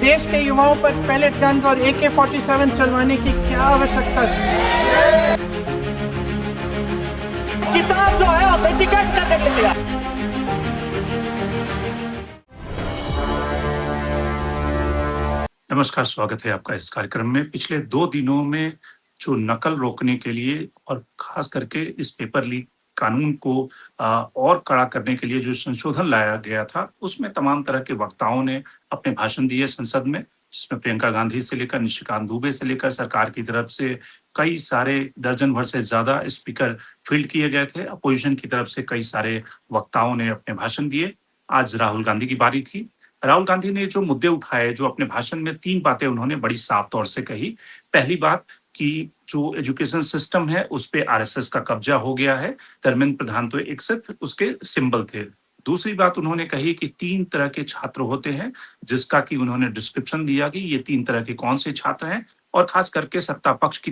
देश के युवाओं पर पैलेट गन्स और AK-47 चलवाने की क्या आवश्यकता थी? किताब जो है ऑथेंटिकेट करने के लिए। नमस्कार, स्वागत है आपका इस कार्यक्रम में। पिछले 2 दिनों में जो नकल रोकने के लिए और खास करके इस पेपर लीक कानून को और कड़ा करने के लिए जो संशोधन लाया गया था, उसमें तमाम तरह के वक्ताओं ने अपने भाषण दिए संसद में, जिसमें प्रियंका गांधी से लेकर निशिकांत दुबे से लेकर सरकार की तरफ से कई सारे दर्जन भर से ज़्यादा स्पीकर फील्ड किए गए थे। अपोजिशन की तरफ से कई सारे वक्ताओं ने अपने भाषण दिए। आज राहुल गांधी की बारी थी। राहुल गांधी ने जो मुद्दे उठाए, जो अपने भाषण में 3 बातें उन्होंने बड़ी साफ तौर से कही। पहली बात कि जो एजुकेशन सिस्टम है, उस पे आरएसएस का कब्जा हो गया है। धर्मेंद्र प्रधान तो एक सिर्फ उसके सिंबल थे। दूसरी बात उन्होंने कही कि 3 तरह के छात्र होते हैं, जिसका कि उन्होंने डिस्क्रिप्शन दिया कि ये 3 तरह के कौन से छात्र हैं और खास करके सत्ता पक्ष की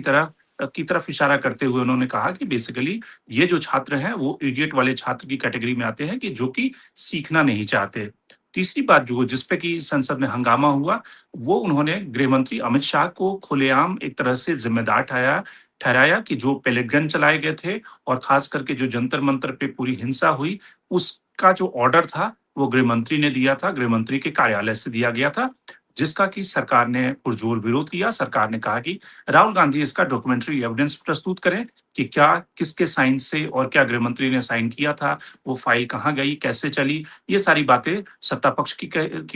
तरफ इशारा करते हुए उन्होंने कहा कि बेसिकली ये जो छात्र हैं, वो इडियट वाले छात्र की कैटेगरी में आते हैं कि जो कि सीखना नहीं चाहते। तीसरी बात जो जिस पे कि संसद में हंगामा हुआ, वो उन्होंने गृह मंत्री अमित शाह को खुलेआम एक तरह से जिम्मेदार ठहराया कि जो पेलेट गन चलाए गए थे और खास करके जो जंतर-मंतर पे पूरी हिंसा हुई, उसका जो ऑर्डर था, वो गृह मंत्री ने दिया था, गृह मंत्री के कार्यालय से दिया गया था, जिसका कि सरकार ने पुरजोर विरोध किया। सरकार ने कहा कि राहुल गांधी इसका डॉक्यूमेंट्री एविडेंस प्रस्तुत करें कि क्या किसके साइन से और क्या गृह मंत्री ने साइन किया था, वो फाइल कहाँ गई, कैसे चली, ये सारी बातें सत्ता पक्ष की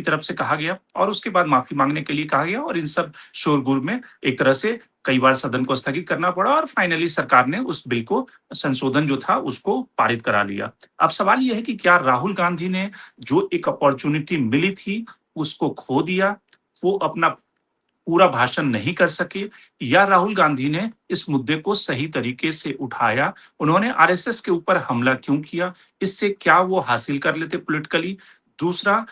तरफ से कहा गया और उसके बाद माफी मांगने के लिए कहा गया और इन सब शोरगुल में एक तरह से कई बार सदन को स्थगित करना पड़ा और फाइनली सरकार ने उस बिल को संशोधन जो था उसको पारित करा लिया। अब सवाल ये है कि क्या राहुल गांधी ने जो एक अपॉर्चुनिटी मिली थी उसको खो दिया, वो अपना पूरा भाषण नहीं कर सके या राहुल गांधी ने इस मुद्दे को सही तरीके से उठाया, उन्होंने आरएसएस के ऊपर हमला क्यों किया, इससे क्या वो हासिल कर लेते पॉलिटिकली। दूसरा,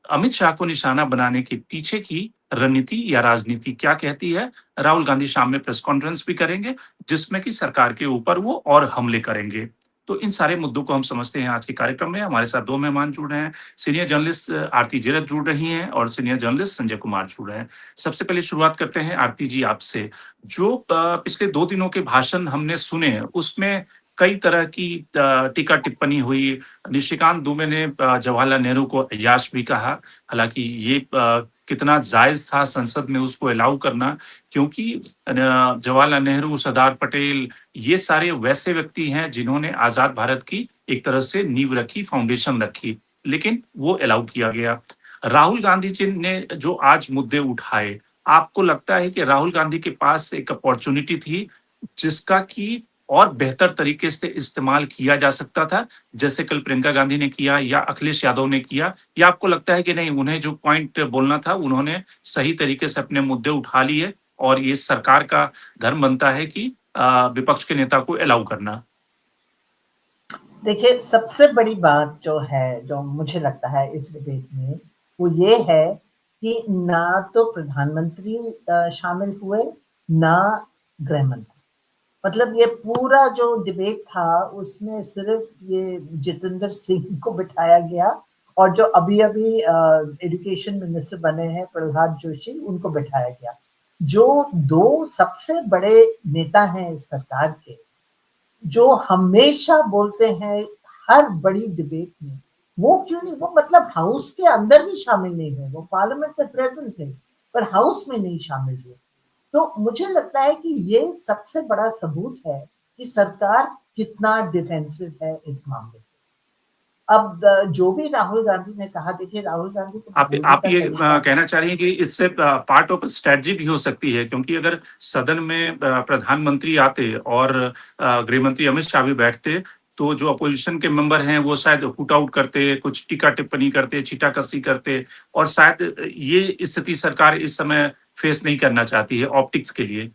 अमित शाह को निशाना बनाने के पीछे की रणनीति या राजनीति क्या कहती है। राहुल गांधी शाम में प्रेस कॉन्फ्रेंस भी करेंगे, जिसमें कि सरकार के ऊपर वो और हमले करेंगे। तो इन सारे मुद्दों को हम समझते हैं आज के कार्यक्रम में। हमारे साथ 2 मेहमान जुड़ रहे हैं। सीनियर जर्नलिस्ट आरती जीरथ जुड़ रही हैं और सीनियर जर्नलिस्ट संजय कुमार जुड़ रहे हैं। सबसे पहले शुरुआत करते हैं आरती जी आपसे। जो पिछले 2 दिनों के भाषण हमने सुने, उसमें कई तरह की टीका टिप्पणी हुई। निशिकांत दुबे ने जवाहरलाल नेहरू को अय्याश भी कहा। हालाँकि ये कितना जायज़ था संसद में उसको अलाउ करना, क्योंकि जवाहरलाल नेहरू, सरदार पटेल, ये सारे वैसे व्यक्ति हैं जिन्होंने आज़ाद भारत की एक तरह से नींव रखी, फाउंडेशन रखी, लेकिन वो अलाउ किया गया। राहुल गांधी जी ने जो आज मुद्दे उठाए, आपको लगता है कि राहुल गांधी के पास एक अपॉर्च्युनिटी थी, जिसका कि और बेहतर तरीके से इस्तेमाल किया जा सकता था, जैसे कल प्रियंका गांधी ने किया या अखिलेश यादव ने किया, या आपको लगता है कि नहीं, उन्हें जो पॉइंट बोलना था उन्होंने सही तरीके से अपने मुद्दे उठा लिए और ये सरकार का धर्म बनता है कि विपक्ष के नेता को अलाउ करना? देखिए, सबसे बड़ी बात जो है, जो मुझे लगता है इस डिबेट में, वो ये है कि ना तो प्रधानमंत्री शामिल हुए, ना गृह मंत्री। मतलब ये पूरा जो डिबेट था, उसमें सिर्फ ये जितेंद्र सिंह को बिठाया गया और जो अभी-अभी एजुकेशन मिनिस्टर बने हैं प्रहलाद जोशी, उनको बिठाया गया। जो 2 सबसे बड़े नेता हैं इस सरकार के, जो हमेशा बोलते हैं हर बड़ी डिबेट में, वो क्यों नहीं, वो मतलब हाउस के अंदर भी शामिल नहीं हुए, वो पार्लियामेंट में प्रेजेंट थे पर हाउस में नहीं शामिल हुए। तो मुझे लगता है कि ये सबसे बड़ा सबूत है कि सरकार कितना डिफेंसिव है इस मामले में। अब जो भी राहुल गांधी ने कहा, देखिए राहुल गांधी को आप ये कहना चाह रही हैं कि इससे पार्ट ऑफ स्ट्रेटजी भी हो सकती है, क्योंकि अगर सदन में प्रधानमंत्री आते और गृह मंत्री अमित शाह भी बैठते, तो जो अपोजिशन के मेंबर हैं वो शायद हुट आउट करते, कुछ टीका टिप्पणी करते, छींटाकशी करते और शायद ये स्थिति सरकार इस समय फेस नहीं करना चाहती है ऑप्टिक्स के लिए।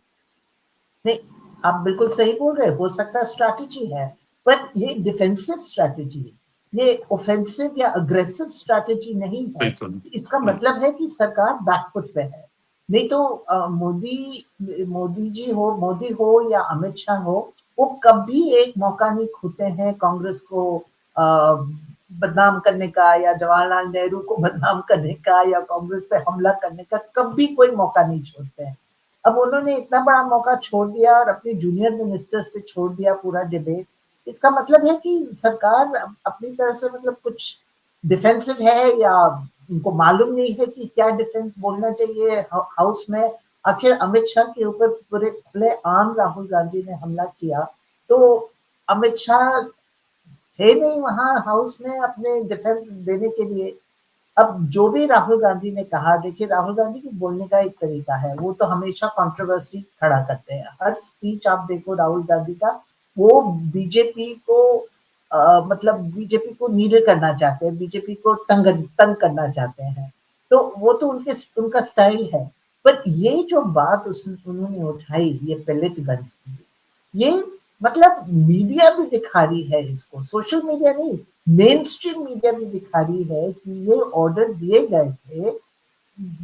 नहीं, आप बिल्कुल सही बोल रहे हैं, हो सकता है स्ट्रैटेजी है, पर ये डिफेंसिव स्ट्रैटेजी, ये ऑफेंसिव या अग्रेसिव स्ट्रैटेजी नहीं है। इसका मतलब है कि सरकार बैकफुट पे है। नहीं तो मोदी हो या अमित शाह हो, वो कभी एक मौका नहीं खोते हैं कांग्रेस को बदनाम करने का या जवाहरलाल नेहरू को बदनाम करने का या कांग्रेस पे हमला करने का कभी कोई मौका नहीं छोड़ते हैं। अब उन्होंने इतना बड़ा मौका छोड़ दिया और अपने जूनियर मिनिस्टर्स पे छोड़ दिया पूरा डिबेट। इसका मतलब है कि सरकार अपनी तरफ से मतलब कुछ डिफेंसिव है या उनको मालूम नहीं है कि क्या डिफेंस बोलना चाहिए हाउस में। आखिर अमित शाह के ऊपर पूरे खुले आम राहुल गांधी ने हमला किया, तो अमित शाह थे नहीं वहां हाउस में अपने डिफेंस देने के लिए। अब जो भी राहुल गांधी ने कहा, देखिए राहुल गांधी के बोलने का एक तरीका है, वो तो हमेशा कंट्रोवर्सी खड़ा करते हैं। हर स्पीच आप देखो राहुल गांधी का, वो बीजेपी को मतलब बीजेपी को नीडर करना चाहते हैं, बीजेपी को तंग करना चाहते हैं, तो वो तो उनका स्टाइल है। पर ये जो बात उन्होंने उठाई, ये पेलेट गन्स की, ये मतलब मीडिया भी दिखा रही है इसको, सोशल मीडिया नहीं, मेन स्ट्रीम मीडिया भी दिखा रही है कि ये ऑर्डर दिए गए थे।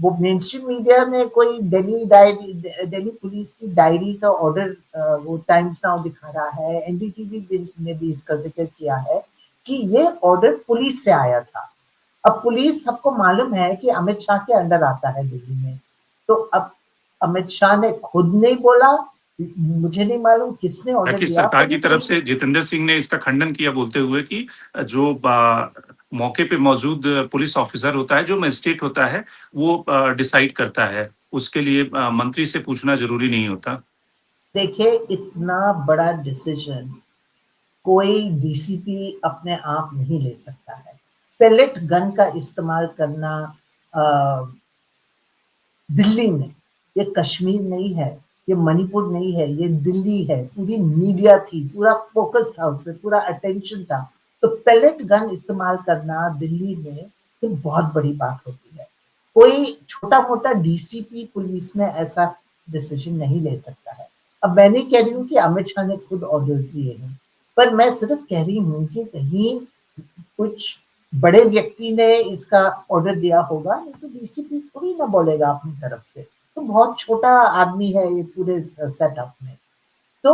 वो मेन स्ट्रीम मीडिया में कोई दिल्ली पुलिस की डायरी का ऑर्डर वो टाइम्स नाउ दिखा रहा है, एनडीटीवी ने भी इसका जिक्र किया है कि ये ऑर्डर पुलिस से आया था। अब पुलिस सबको मालूम है कि अमित शाह के अंडर आता है दिल्ली में, तो अब अमित शाह ने खुद नहीं बोला, मुझे नहीं मालूम किसने ऑर्डर दिया। सरकार की तरफ से जितेंद्र सिंह ने इसका खंडन किया, बोलते हुए कि जो मौके पे मौजूद पुलिस ऑफिसर होता है, जो मजिस्ट्रेट होता है, वो डिसाइड करता है, उसके लिए मंत्री से पूछना जरूरी नहीं होता। देखिए, इतना बड़ा डिसीजन कोई डीसीपी अपने आप नहीं ले सकता है। पेलेट गन का इस्तेमाल करना दिल्ली में, ये कश्मीर नहीं है, ये मणिपुर नहीं है, ये दिल्ली है। पूरी मीडिया थी, पूरा फोकस था उसमें, पूरा अटेंशन था। तो पेलेट गन इस्तेमाल करना दिल्ली में तो बहुत बड़ी बात होती है। कोई छोटा मोटा डीसीपी पुलिस में ऐसा डिसीजन नहीं ले सकता है। अब मैं नहीं कह रही हूँ कि अमित शाह ने खुद ऑर्डर्स दिए हैं, पर मैं सिर्फ कह रही हूँ कि कहीं कुछ बड़े व्यक्ति ने इसका ऑर्डर दिया होगा, नहीं तो डीसीपी थोड़ी ना बोलेगा अपनी तरफ से। तो बहुत छोटा आदमी है ये पूरे सेटअप में। तो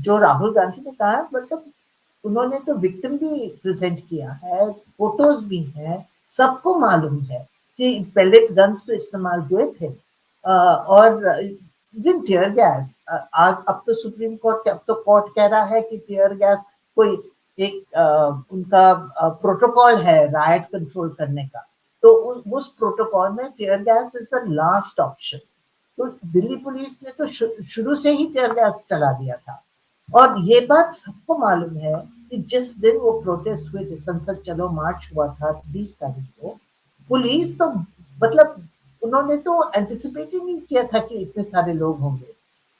जो राहुल गांधी ने कहा, मतलब उन्होंने तो विक्टिम भी प्रेजेंट किया है, फोटोज भी हैं, सबको मालूम है कि पेलेट गन्स तो इस्तेमाल हुए थे। और इवन टीयर गैस, अब तो सुप्रीम कोर्ट, अब तो कोर्ट कह रहा है कि टीयर गैस कोई एक उनका प्रोटोकॉल है राइट कंट्रोल करने का, तो उस प्रोटोकॉल में tear gas is the last option. तो दिल्ली पुलिस ने तो शुरू से ही टीयर गैस चला दिया था। और ये बात सबको मालूम है कि जिस दिन वो प्रोटेस्ट हुए थे, संसद चलो मार्च हुआ था 20 तारीख को, पुलिस तो मतलब उन्होंने तो एंटिसिपेट ही नहीं किया था कि इतने सारे लोग होंगे।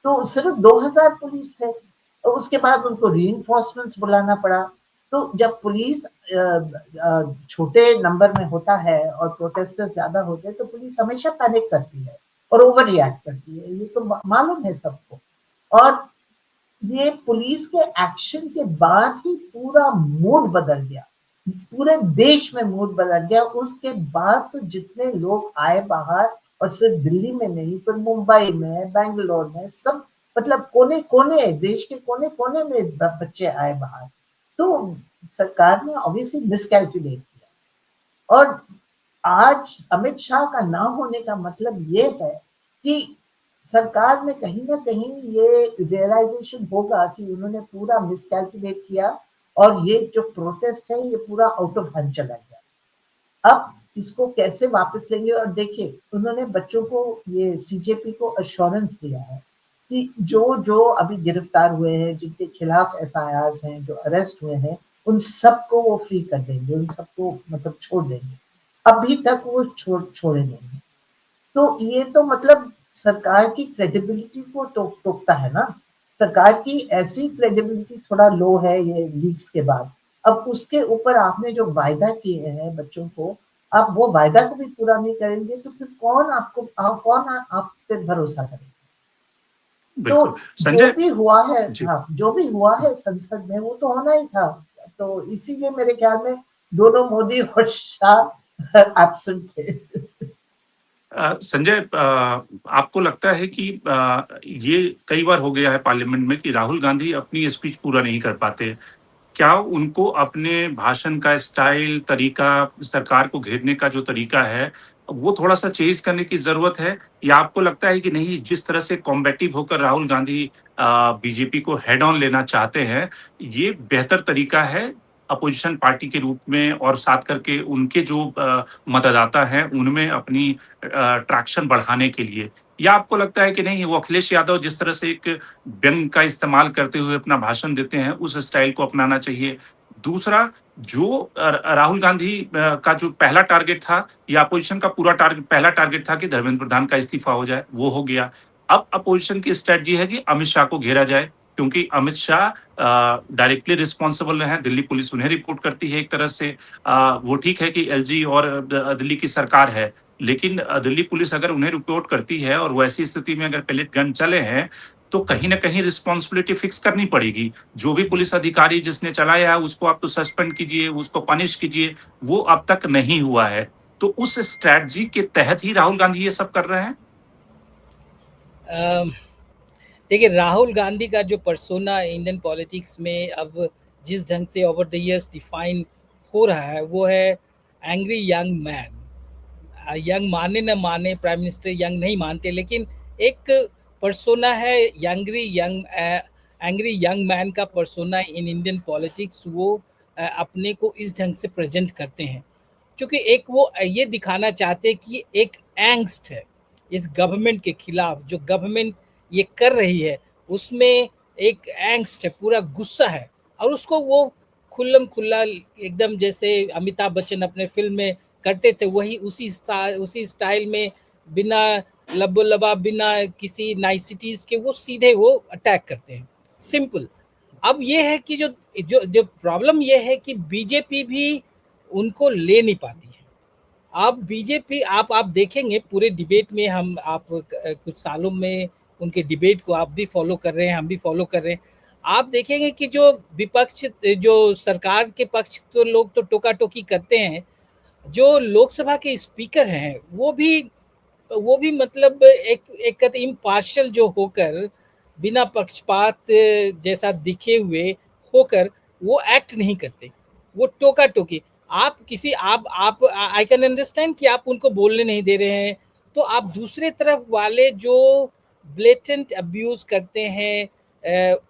तो सिर्फ 2000 पुलिस थे, तो उसके बाद उनको रीइंफोर्समेंट्स बुलाना पड़ा। तो जब पुलिस छोटे नंबर में होता है और प्रोटेस्टर्स ज्यादा होते हैं, तो पुलिस हमेशा पैनिक करती है और ओवर रिएक्ट करती है, ये तो मालूम है सबको। और ये पुलिस के एक्शन के बाद ही पूरा मूड बदल गया, पूरे देश में मूड बदल गया। उसके बाद तो जितने लोग आए बाहर, और सिर्फ दिल्ली में नहीं पर मुंबई में, बेंगलोर में, सब मतलब कोने कोने, देश के कोने कोने में बच्चे आए बाहर। तो सरकार ने ऑब्वियसली मिसकैलकुलेट किया। और आज अमित शाह का ना होने का मतलब ये है कि सरकार में कहीं ना कहीं ये रियलाइजेशन होगा कि उन्होंने पूरा मिसकैलकुलेट किया और ये जो प्रोटेस्ट है ये पूरा आउट ऑफ हैंड चला गया। अब इसको कैसे वापस लेंगे? और देखिए, उन्होंने बच्चों को, ये सीजेपी को अश्योरेंस दिया है कि जो अभी गिरफ्तार हुए हैं, जिनके खिलाफ एफआईआर हैं, जो अरेस्ट हुए हैं, उन सबको वो फ्री कर देंगे, उन सबको मतलब छोड़ देंगे। अभी तक वो छोड़े नहीं। तो ये तो मतलब सरकार की क्रेडिबिलिटी को टोकता है ना। सरकार की ऐसी क्रेडिबिलिटी थोड़ा लो है ये लीक्स के बाद। अब उसके ऊपर आपने जो वायदा किए हैं बच्चों को, आप वो वायदा को भी पूरा नहीं करेंगे, तो फिर कौन आप पे भरोसा करेगा? तो जो भी हुआ है, हाँ, जो भी हुआ है संसद में, वो तो होना ही था। तो इसीलिए मेरे ख्याल में दोनों मोदी और शाह एब्सेंट थे। संजय, आपको लगता है कि ये कई बार हो गया है पार्लियामेंट में कि राहुल गांधी अपनी स्पीच पूरा नहीं कर पाते, क्या उनको अपने भाषण का स्टाइल, तरीका, सरकार को घेरने का जो तरीका है, वो थोड़ा-सा चेंज करने की ज़रूरत है? या आपको लगता है कि नहीं, जिस तरह से कॉम्बैटिव होकर राहुल गांधी बीजेपी को हेड ऑन लेना चाहते हैं, ये बेहतर तरीका है अपोज़िशन पार्टी के रूप में, और साथ करके उनके जो मतदाता हैं, उनमें अपनी ट्रैक्शन बढ़ाने के लिए? या आपको लगता है कि नहीं, वो अखिलेश यादव जिस तरह से एक व्यंग का इस्तेमाल करते हुए अपना भाषण देते हैं, उस स्टाइल को अपनाना चाहिए? दूसरा, जो राहुल गांधी का जो पहला टारगेट था, या अपोज़िशन का पहला टारगेट था कि धर्मेंद्र प्रधान का इस्तीफा हो जाए, वो हो गया। अब अपोज़िशन की स्ट्रैटेजी है कि अमित शाह को घेरा जाए, क्योंकि अमित शाह डायरेक्टली रिस्पॉन्सिबल हैं, दिल्ली पुलिस उन्हें रिपोर्ट करती है एक तरह से। वो ठीक है कि एलजी और दिल्ली की सरकार है, लेकिन दिल्ली पुलिस अगर उन्हें रिपोर्ट करती है और वैसी स्थिति में अगर पेलेट गन चले हैं, तो कहीं न कहीं रिस्पॉन्सिबिलिटी फिक्स करनी पड़ेगी। जो भी पुलिस अधिकारी जिसने चलाया है, उसको आप तो सस्पेंड कीजिए, उसको पनिश कीजिए, वो अब तक नहीं हुआ है। तो उस स्ट्रैटेजी के तहत ही राहुल गांधी ये सब कर रहे हैं? अम, देखिए, राहुल गांधी का जो पर्सोना इंडियन पॉलिटिक्स में अब जिस ढंग से ओवर द इयर्स डिफाइन हो रहा है, वो है एंग्री यंग मैन। यंग माने न माने, प्राइम मिनिस्टर यंग नहीं मानते, लेकिन एक पर्सोना है एंग्री यंग मैन का पर्सोना इन इंडियन पॉलिटिक्स। वो अपने को इस ढंग से प्रेजेंट करते हैं, क्योंकि एक वो ये दिखाना चाहते हैं कि एक एंग्स्ट है इस गवर्नमेंट के खिलाफ। जो गवर्नमेंट ये कर रही है उसमें एक एंग्स्ट है, पूरा गुस्सा है, और उसको वो खुल्लम खुल्ला एकदम जैसे अमिताभ बच्चन अपने फिल्म में करते थे, वही उसी स्टाइल में, बिना लबो लबा, बिना किसी नाइसिटीज के, वो सीधे वो अटैक करते हैं, सिंपल। अब ये है कि जो जो जो प्रॉब्लम ये है कि बीजेपी भी उनको ले नहीं पाती है। आप बीजेपी, आप देखेंगे पूरे डिबेट में, हम आप कुछ सालों में उनके डिबेट को आप भी फॉलो कर रहे हैं, हम भी फॉलो कर रहे हैं। आप देखेंगे कि जो विपक्ष, जो सरकार के पक्ष तो लोग तो टोका टोकी करते हैं, जो लोकसभा के स्पीकर हैं वो भी मतलब एक इम्पार्शियल जो होकर, बिना पक्षपात जैसा दिखे हुए होकर वो एक्ट नहीं करते, वो टोका टोकी। आप किसी आप आई कैन अंडरस्टैंड कि आप उनको बोलने नहीं दे रहे हैं, तो आप दूसरे तरफ वाले जो ब्लेटेंट अब्यूज करते हैं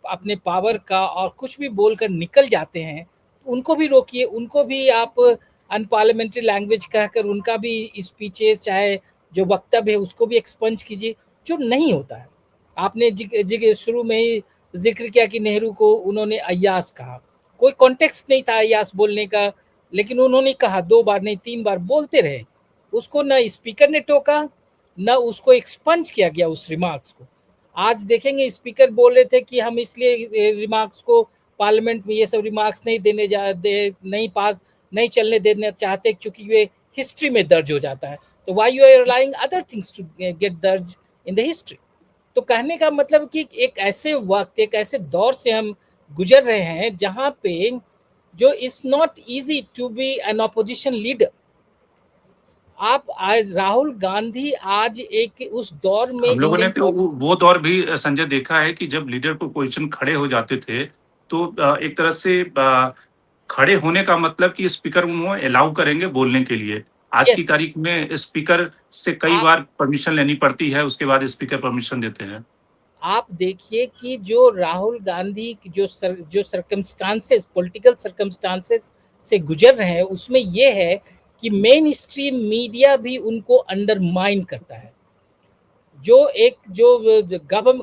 अपने पावर का, और कुछ भी बोलकर निकल जाते हैं, उनको भी रोकिए, उनको भी आप अनपार्लियामेंट्री लैंग्वेज कहकर उनका भी स्पीचेस, चाहे जो वक्तव्य है उसको भी एक्सपंज कीजिए, जो नहीं होता है। आपने शुरू में ही जिक्र किया कि नेहरू को उन्होंने अय्यास कहा, कोई कॉन्टेक्स्ट नहीं था अय्यास बोलने का, लेकिन उन्होंने कहा, 2 बार नहीं 3 बार बोलते रहे। उसको ना स्पीकर ने टोका, ना उसको एक्सपंज किया गया उस रिमार्क्स को। आज देखेंगे स्पीकर बोल रहे थे कि हम इसलिए रिमार्क्स को पार्लियामेंट में, ये सब रिमार्क्स नहीं पास नहीं चलने देना चाहते क्योंकि ये हिस्ट्री में दर्ज हो जाता है। तो why you are allowing other things to get दर्ज इन द हिस्ट्री? तो कहने का मतलब कि एक ऐसे वक्त, एक ऐसे दौर से हम गुजर रहे हैं जहां पे जो it's not easy to be an opposition leader. आप आज राहुल गांधी आज एक उस दौर में, हम लोगों ने तो वो दौर भी संजय देखा है कि जब लीडर को पोजीशन खड़े हो जाते थे, तो एक तरह से खड़े होने का मतलब कि स्पीकर उन्हें अलाउ करेंगे बोलने के लिए। आज की तारीख में स्पीकर से कई बार परमिशन लेनी पड़ती है, उसके बाद स्पीकर परमिशन देते हैं। आप देखिए कि जो राहुल गांधी जो सर्कमस्टांसेस, पॉलिटिकल सर्कमस्टांसेस से गुजर रहे हैं, उसमें ये है कि मेन स्ट्रीम मीडिया भी उनको अंडरमाइन करता है। जो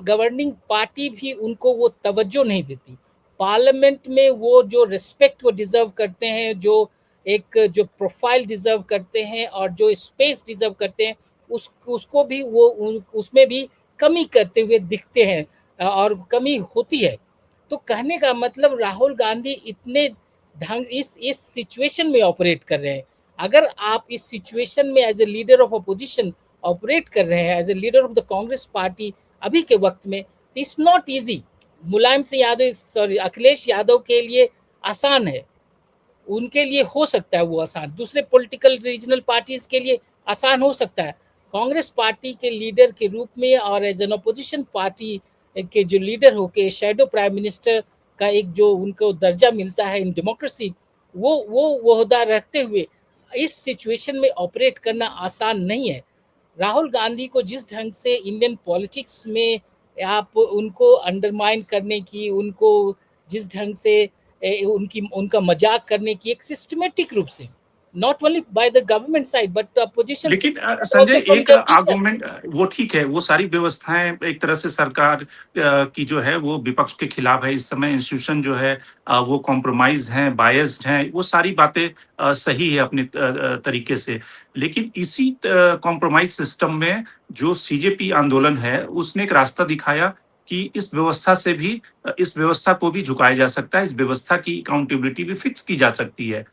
गवर्निंग पार्टी भी उनको वो तवज्जो नहीं देती। पार्लियामेंट में वो जो रिस्पेक्ट वो डिजर्व करते हैं, जो प्रोफाइल डिजर्व करते हैं, और जो स्पेस डिजर्व करते हैं, उसको भी वो उसमें भी कमी करते हुए दिखते हैं, और कमी होती है। तो कहने का मतलब राहुल गांधी इतने ढंग इस सिचुएशन में ऑपरेट कर रहे हैं। अगर आप इस सिचुएशन में as a leader of opposition operate कर रहे हैं, as a leader of the Congress party अभी के वक्त में, it's not easy. Mulayam Singh Yadav, sorry, Akhilesh Yadav के लिए आसान है, उनके लिए हो सकता है वो आसान, दूसरे पॉलिटिकल रीजनल पार्टीज के लिए आसान हो सकता है। कांग्रेस पार्टी के लीडर के रूप में और एज एन अपोजिशन पार्टी के जो लीडर होके शैडो प्राइम मिनिस्टर का एक जो उनको दर्जा मिलता है इन डेमोक्रेसी, वो ओहदा रखते हुए इस सिचुएशन में ऑपरेट करना आसान नहीं है। राहुल गांधी को जिस ढंग से इंडियन पॉलिटिक्स में आप उनको अंडरमाइन करने की, उनको जिस ढंग से उनका मजाक करने की एक सिस्टमेटिक रूप से, not only by the government side but opposition. लेकिन संजय, एक आर्गुमेंट वो ठीक है, वो सारी व्यवस्थाएं एक तरह से सरकार की जो है वो विपक्ष के खिलाफ है। इस समय इंस्टीट्यूशन जो है वो कॉम्प्रोमाइज हैं, बायस्ड हैं, वो सारी बातें सही है अपने तरीके से। लेकिन इसी कॉम्प्रोमाइज सिस्टम में जो सीजेपी आंदोलन है उसने एक रास्ता दिखाया कि इस व्यवस्था से भी इस व्यवस्था को भी झुकाया जा सकता है, इस व्यवस्था की अकाउंटेबिलिटी भी फिक्स की जा सकती है।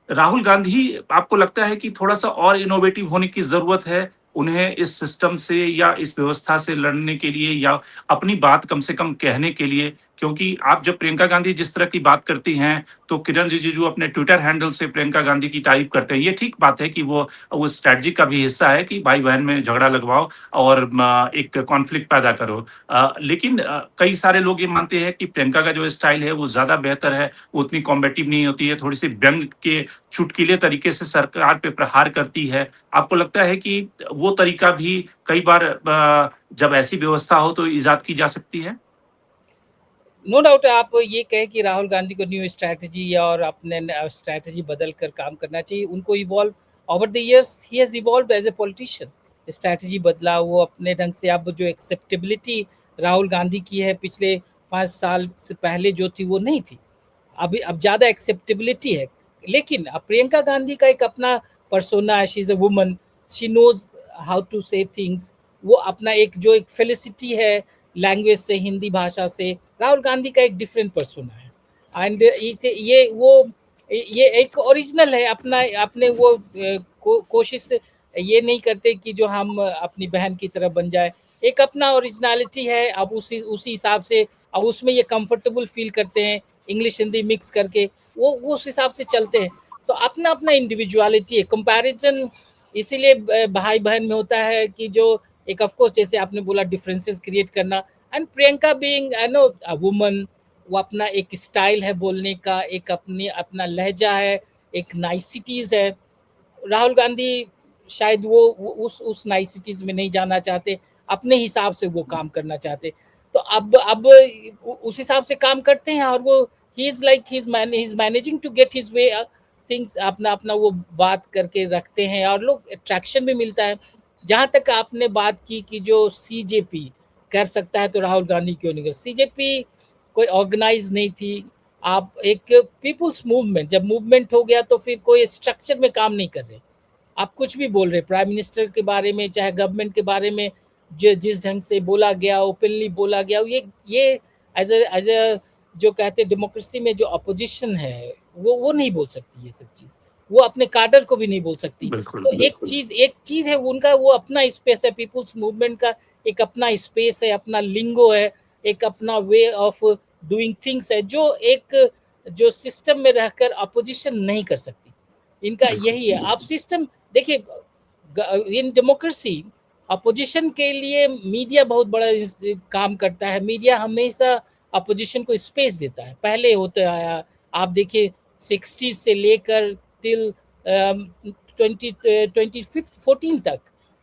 राहुल गांधी, आपको लगता है कि थोड़ा सा और इनोवेटिव होने की जरूरत है उन्हें इस सिस्टम से या इस व्यवस्था से लड़ने के लिए, या अपनी बात कम से कम कहने के लिए? क्योंकि आप जब प्रियंका गांधी जिस तरह की बात करती हैं तो किरण रिजिजू अपने ट्विटर हैंडल से प्रियंका गांधी की तारीफ करते हैं। ये ठीक बात है कि वो स्ट्रेटजी का भी हिस्सा है कि भाई बहन में झगड़ा लगवाओ और एक कॉन्फ्लिक्ट पैदा करो। लेकिन कई सारे लोग ये मानते हैं कि प्रियंका का जो स्टाइल है वो ज्यादा बेहतर है, वो उतनी कॉम्बेटिव नहीं होती है, थोड़ी सी व्यंग के चुटकीले तरीके से सरकार पे प्रहार करती है। आपको लगता है कि वो तरीका भी कई बार जब ऐसी व्यवस्था हो तो इजाद की जा सकती है? नो डाउट आप ये कहें कि राहुल गांधी को न्यू स्ट्रैटेजी और अपने स्ट्रैटेजी बदल कर काम करना चाहिए। उनको evolve over the years, he has evolved as a politician. Strategy बदला, वो अपने ढंग से, अब जो एक्सेप्टेबिलिटी राहुल गांधी की है पिछले 5 साल से पहले जो थी वो नहीं थी, अभी अब ज़्यादा एक्सेप्टेबिलिटी है। लेकिन अब प्रियंका गांधी का एक अपना पर्सोना है, she is a woman, she knows how to say things. वो अपना एक जो एक फेलिसिटी है लैंग्वेज से, हिंदी भाषा से, राहुल गांधी का एक डिफरेंट पर्सोना है। एंड ये एक ओरिजिनल है अपना, अपने वो कोशिश ये नहीं करते कि जो हम अपनी बहन की तरह बन जाए। एक अपना ओरिजिनलिटी है, अब उसी हिसाब से अब उसमें ये कंफर्टेबल फील करते हैं, इंग्लिश हिंदी मिक्स करके वो उस हिसाब से चलते हैं। तो अपना अपना इंडिविजुअलिटी है। कंपैरिजन इसीलिए भाई बहन में होता है कि जो एक ऑफ कोर्स जैसे आपने बोला डिफरेंसेस क्रिएट करना, and Priyanka being I know a woman, वो अपना एक स्टाइल है बोलने का, एक अपना लहजा है, एक नाइसिटीज है। राहुल गांधी शायद वो उस नाइसिटीज में नहीं जाना चाहते, अपने हिसाब से वो काम करना चाहते। तो अब उस हिसाब से काम करते हैं और वो he is like he is managing to get his way things, अपना वो बात करके रखते हैं और लोग अट्रैक्शन भी मिलता है। जहाँ तक आपने बात की कि जो सीजेपी कर सकता है तो राहुल गांधी क्यों नहीं कर? सीजेपी कोई ऑर्गेनाइज नहीं थी। आप एक पीपुल्स मूवमेंट, जब मूवमेंट हो गया तो फिर कोई स्ट्रक्चर में काम नहीं कर रहे, आप कुछ भी बोल रहे, प्राइम मिनिस्टर के बारे में चाहे गवर्नमेंट के बारे में जिस ढंग से बोला गया, ओपनली बोला गया, ये एज अ जो कहते हैं डेमोक्रेसी में जो अपोजिशन है वो नहीं बोल सकती ये सब चीज़, वो अपने कार्डर को भी नहीं बोल सकती। तो एक चीज़ है उनका, वो अपना स्पेस है, पीपुल्स मूवमेंट का एक अपना स्पेस है, अपना लिंगो है, एक अपना वे ऑफ डूइंग थिंग्स है, जो सिस्टम में रहकर अपोजिशन नहीं कर सकती। इनका यही है। आप सिस्टम देखिए, इन डेमोक्रेसी अपोजिशन के लिए मीडिया बहुत बड़ा काम करता है। मीडिया हमेशा अपोजिशन को स्पेस देता है, पहले होता आया। आप देखिए 60s से लेकर टिल 2014 तक,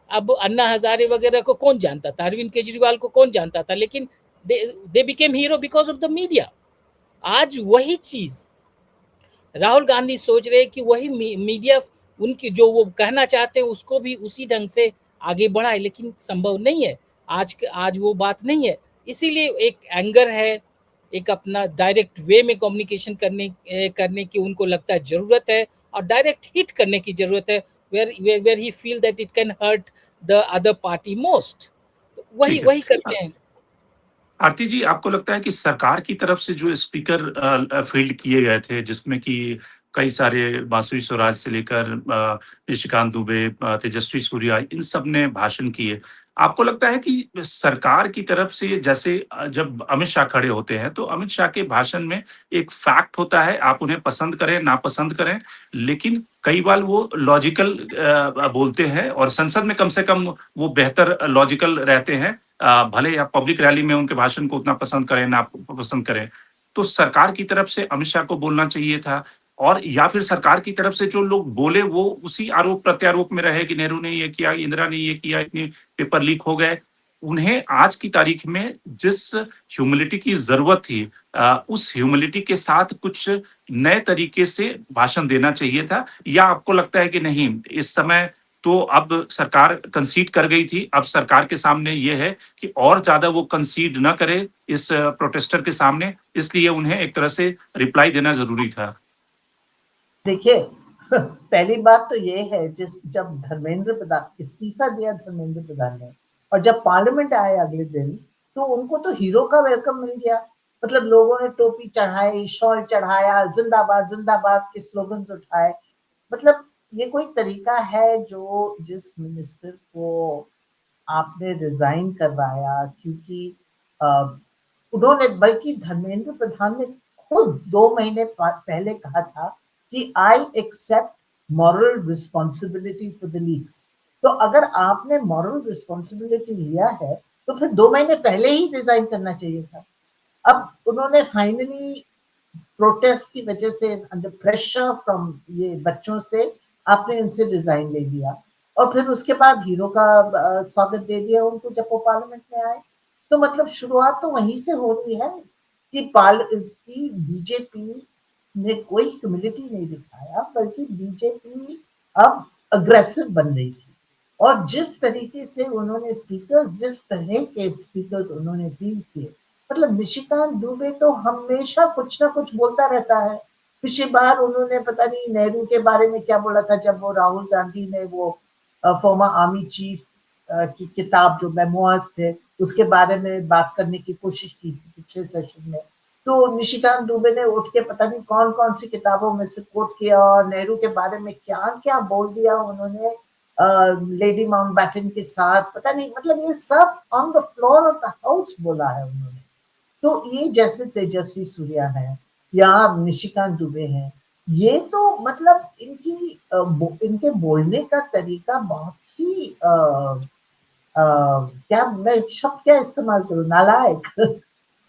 अब अन्ना हजारे वगैरह को कौन जानता था, अरविंद केजरीवाल को कौन जानता था, लेकिन they became hero because of the media. आज वही चीज राहुल गांधी सोच रहे कि वही मीडिया उनकी जो वो कहना चाहते हैं उसको भी उसी ढंग से आगे बढ़ाए, लेकिन संभव नहीं है। आज वो बात नहीं है। इसीलिए एक एंगर है, एक अपना डायरेक्ट वे में कम्युनिकेशन करने की उनको लगता है जरूरत है, और डायरेक्ट हिट करने की जरूरत है where he feel that it can hurt the other party most. वही करते हैं। आरती जी, आपको लगता है कि सरकार की तरफ से जो स्पीकर फील्ड किए गए थे, जिसमें कि कई सारे बांसुरी स्वराज से लेकर निशिकांत दुबे, तेजस्वी सूर्या, इन सब ने भाषण किए, आपको लगता है कि सरकार की तरफ से, जैसे जब अमित शाह खड़े होते हैं तो अमित शाह के भाषण में एक फैक्ट होता है, आप उन्हें पसंद करें ना पसंद करें, लेकिन कई बार वो लॉजिकल बोलते हैं, और संसद में कम से कम वो बेहतर लॉजिकल रहते हैं, भले आप पब्लिक रैली में उनके भाषण को उतना पसंद करें ना पसंद करें। तो सरकार की तरफ से अमित शाह को बोलना चाहिए था, और या फिर सरकार की तरफ से जो लोग बोले वो उसी आरोप प्रत्यारोप में रहे कि नेहरू ने ये किया, इंदिरा ने ये किया, इतने पेपर लीक हो गए। उन्हें आज की तारीख में जिस ह्यूमिलिटी की जरूरत थी, उस ह्यूमिलिटी के साथ कुछ नए तरीके से भाषण देना चाहिए था। या आपको लगता है कि नहीं, इस समय तो अब सरकार कंसीड कर गई थी, अब सरकार के सामने ये है कि और ज्यादा वो कंसीड न करे इस प्रोटेस्टर के सामने, इसलिए उन्हें एक तरह से रिप्लाई देना जरूरी था? देखिए, पहली बात तो ये है, जब धर्मेंद्र प्रधान इस्तीफा दिया, धर्मेंद्र प्रधान ने, और जब पार्लियामेंट आए अगले दिन, तो उनको तो हीरो का वेलकम मिल गया। मतलब लोगों ने टोपी चढ़ाई, शॉल चढ़ाया, जिंदाबाद जिंदाबाद के स्लोगन्स उठाए। मतलब ये कोई तरीका है जो जिस मिनिस्टर को आपने रिजाइन करवाया, क्योंकि उन्होंने, बल्कि धर्मेंद्र प्रधान ने खुद 2 महीने पहले कहा था कि I accept moral responsibility for the leaks. तो अगर आपने मॉरल रिस्पॉन्सिबिलिटी लिया है तो फिर 2 महीने पहले ही रिजाइन करना चाहिए था। अब उन्होंने फाइनली प्रोटेस्ट की वजह से, अंडर प्रेशर फ्रॉम ये बच्चों से, आपने उनसे रिजाइन ले लिया, और फिर उसके बाद हीरो का स्वागत दे दिया उनको जब वो पार्लियामेंट में आए। तो मतलब शुरुआत तो वहीं से हो रही है कि बीजेपी ने कोई ह्यूमिलिटी नहीं दिखाया, बल्कि बीजेपी अब अग्रेसिव बन रही थी। और जिस तरीके से उन्होंने जिस तरह के स्पीकर्स उन्होंने डील किए, मतलब निशिकांत दुबे तो हमेशा कुछ ना कुछ बोलता रहता है। पिछली बार उन्होंने पता नहीं नेहरू के बारे में क्या बोला था, जब वो राहुल गांधी ने वो फॉर्मर आर्मी चीफ की किताब जो मेमोइर्स थे उसके बारे में बात करने की कोशिश की थी पिछले सेशन में। तो निशिकांत दुबे ने उठ के पता नहीं कौन कौन सी किताबों में से कोट किया, और नेहरू के बारे में क्या क्या बोल दिया उन्होंने, लेडी माउंटबैटन के साथ, पता नहीं, मतलब ये सब on the floor of the house बोला है उन्होंने। तो ये जैसे तेजस्वी सूर्या है या निशिकांत दुबे हैं, ये तो मतलब इनके बोलने का तरीका बहुत ही क्या, मैं शब्द क्या इस्तेमाल करूं, नालायक।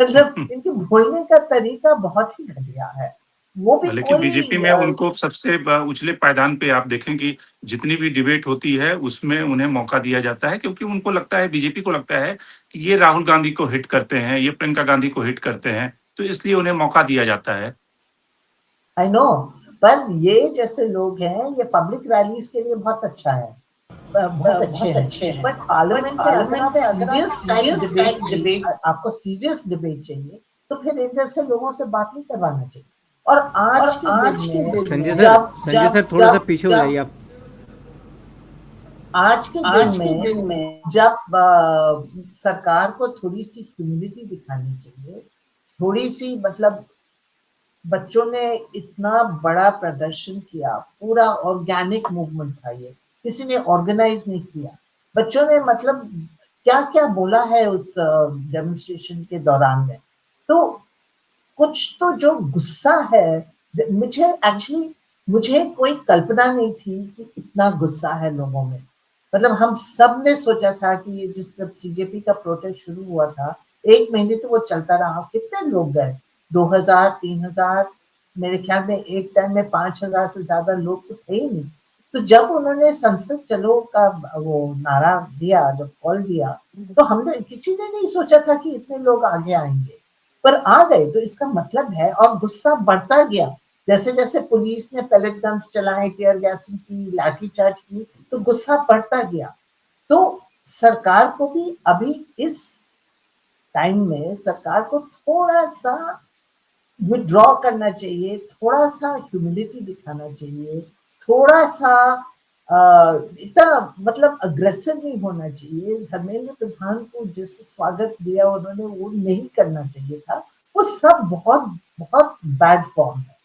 मतलब इनके बोलने का तरीका बहुत ही घटिया है। वो भी लेकिन बीजेपी में उनको सबसे उछले पायदान पे आप देखें कि जितनी भी डिबेट होती है उसमें उन्हें मौका दिया जाता है, क्योंकि उनको लगता है, बीजेपी को लगता है कि ये राहुल गांधी को हिट करते हैं, ये प्रियंका गांधी को हिट करते हैं, तो इसलिए उन्हें मौका दिया जाता है। आई नो, पर ये जैसे लोग हैं, ये पब्लिक रैलीज के लिए बहुत अच्छा है, बहुत अच्छे हैं। बट पार्लियामेंट में सीरियस डिबेट, आपको सीरियस डिबेट चाहिए, तो फिर इन जैसे लोगों से बात नहीं करवाना चाहिए। और आज के दिन संजय सर थोड़ा सा पीछे हो जाइए आप। आज के दिन में जब सरकार को थोड़ी सी ह्यूमिलिटी दिखानी चाहिए, थोड़ी सी, मतलब बच्चों ने इतना बड़ा प्रदर्शन किया, पूरा ऑर्गेनिक मूवमेंट था ये, किसी ने ऑर्गेनाइज नहीं किया। बच्चों ने मतलब क्या क्या बोला है उस डेमोन्स्ट्रेशन के दौरान में, तो कुछ तो जो गुस्सा है, मुझे कोई कल्पना नहीं थी कि इतना गुस्सा है लोगों में। मतलब हम सब ने सोचा था कि ये जब सीजेपी का प्रोटेस्ट शुरू हुआ था, 1 महीने तो वो चलता रहा, कितने लोग गए, 2000 3000, मेरे ख्याल में एक टाइम में 5000 से ज्यादा लोग तो थे ही नहीं। तो जब उन्होंने संसद चलो का वो नारा दिया, जब कॉल दिया, तो हमने, किसी ने नहीं सोचा था कि इतने लोग आगे आएंगे, पर आ गए। तो इसका मतलब है, और गुस्सा बढ़ता गया जैसे जैसे पुलिस ने पैलेट गन्स चलाए, टीयर गैसिंग की, लाठीचार्ज की, तो गुस्सा बढ़ता गया। तो सरकार को भी अभी इस टाइम में सरकार को थोड़ा सा विड्रॉ करना चाहिए, थोड़ा सा ह्यूमिलिटी दिखाना चाहिए, थोड़ा सा इतना मतलब अग्रेसिव नहीं होना चाहिए। धर्मेंद्र प्रधान को जिस स्वागत दिया उन्होंने, वो नहीं करना चाहिए था। वो सब बहुत बहुत बैड फॉर्म है।